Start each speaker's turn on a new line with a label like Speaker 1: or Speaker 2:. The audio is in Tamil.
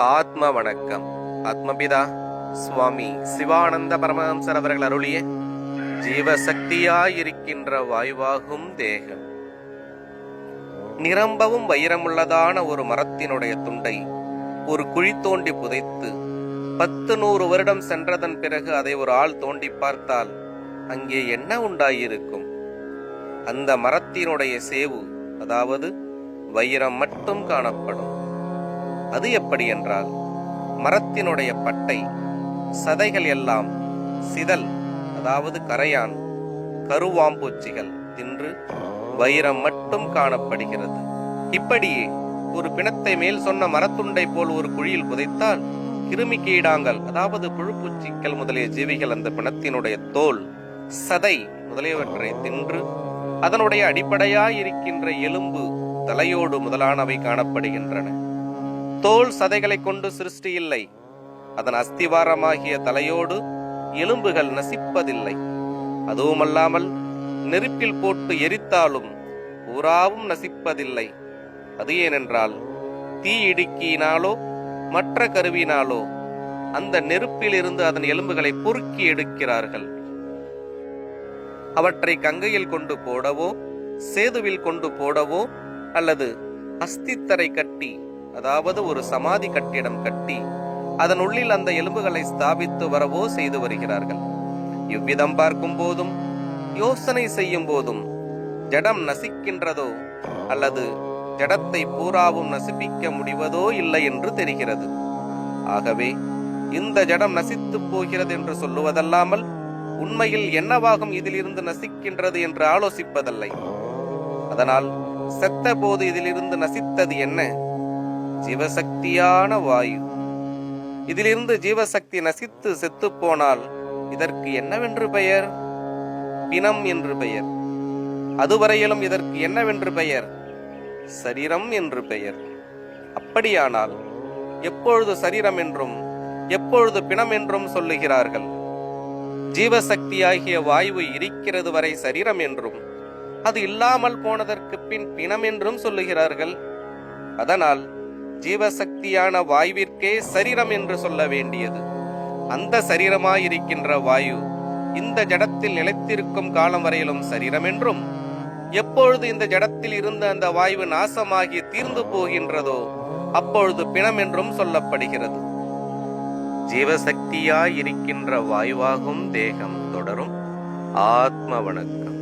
Speaker 1: ஆத்ம வணக்கம். ஆத்மபிதா சுவாமி சிவானந்த பரமஹம்சர் அவர்கள் அருளிய ஜீவசக்தியாயிருக்கின்ற வாயுவாகும் தேகம். நிரம்பவும் வைரமுள்ளதான ஒரு மரத்தினுடைய துண்டை ஒரு குழி தோண்டி புதைத்து 10-100 வருடம் சென்றதன் பிறகு அதை ஒரு ஆள் தோண்டி பார்த்தால் அங்கே என்ன உண்டாயிருக்கும்? அந்த மரத்தினுடைய சேவு, அதாவது வைரம் மட்டும் காணப்படும். அது எப்படி என்றால், மரத்தினுடைய பட்டை சதைகள் எல்லாம் சிதல், அதாவது கரையான், கருவாம்பூச்சிகள் தின்று வைரம் மட்டும் காணப்படுகிறது. இப்படியே ஒரு பிணத்தை மேல் சொன்ன மரத்துண்டை போல் ஒரு குழியில் புதைத்தால் கிருமி கீடாங்கள், அதாவது புழுப்பூச்சிகள் முதலிய ஜீவிகள் அந்த பிணத்தினுடைய தோல், சதை முதலியவற்றை தின்று அதனுடைய அடிப்படையாயிருக்கின்ற எலும்பு, தலையோடு முதலானவை காணப்படுகின்றன. தோல் சதைகளை கொண்டு சிருஷ்டி இல்லை. அதன் அஸ்திவாரமாகிய தலையோடு எலும்புகள் நசிப்பதில்லை. அதுவுமல்லாமல் நெருப்பில் போட்டு எரித்தாலும் பூராவும் நசிப்பதில்லை. அது ஏனென்றால் தீ இடுக்கியினாலோ மற்ற கருவினாலோ அந்த நெருப்பில் இருந்து அதன் எலும்புகளை பொறுக்கி எடுக்கிறார்கள். அவற்றை கங்கையில் கொண்டு போடவோ சேதுவில் கொண்டு போடவோ அல்லது அஸ்தித்தரை கட்டி, அதாவது ஒரு சமாதி கட்டிடம் கட்டி அதன் உள்ளில் அந்த எலும்புகளை ஸ்தாபித்து வரவோ செய்து வருகிறார்கள். இவ்விதம் பார்க்கும் போதும் யோசனை செய்யும் போதும் ஜடம் நசிக்கின்றதோ அல்லது ஜடத்தை பூராவும் நசிப்பிக்க முடிவதோ இல்லை என்று தெரிகிறது. ஆகவே இந்த ஜடம் நசித்து போகிறது என்று சொல்லுவதல்லாமல் உண்மையில் என்னவாகும் இதிலிருந்து நசிக்கின்றது என்று ஆலோசிப்பதில்லை. அதனால் செத்த போது இதிலிருந்து நசித்தது என்ன? ஜீவசக்தியான வாயு. இதிலிருந்து ஜீவசக்தி நசித்து செத்து போனால் இதற்கு என்னவென்று பெயர்? பிணம் என்று பெயர். அதுவரையிலும் இதற்கு என்னவென்று பெயர்? சரீரம் என்று பெயர். அப்படியானால் எப்பொழுது சரீரம் என்றும் எப்பொழுது பிணம் என்றும் சொல்லுகிறார்கள்? ஜீவசக்தியாகிய வாயு இருக்கிறது வரை சரீரம் என்றும், அது இல்லாமல் போனதற்கு பின் பிணம் என்றும் சொல்லுகிறார்கள். அதனால் ஜீவசக்தியான வாயுவிற்கே சரீரம் என்று சொல்ல வேண்டியது. அந்த சரீரமாயிருக்கின்ற வாயு இந்த ஜடத்தில் நிலைத்திருக்கும் காலம் வரையிலும் சரீரம் என்றும், எப்பொழுது இந்த ஜடத்தில் இருந்த அந்த வாயு நாசமாகி தீர்ந்து போகின்றதோ அப்பொழுது பிணம் என்றும் சொல்லப்படுகிறது. ஜீவசக்தியாயிருக்கின்ற வாயுவாகும் தேகம் தொடரும். ஆத்ம வணக்கம்.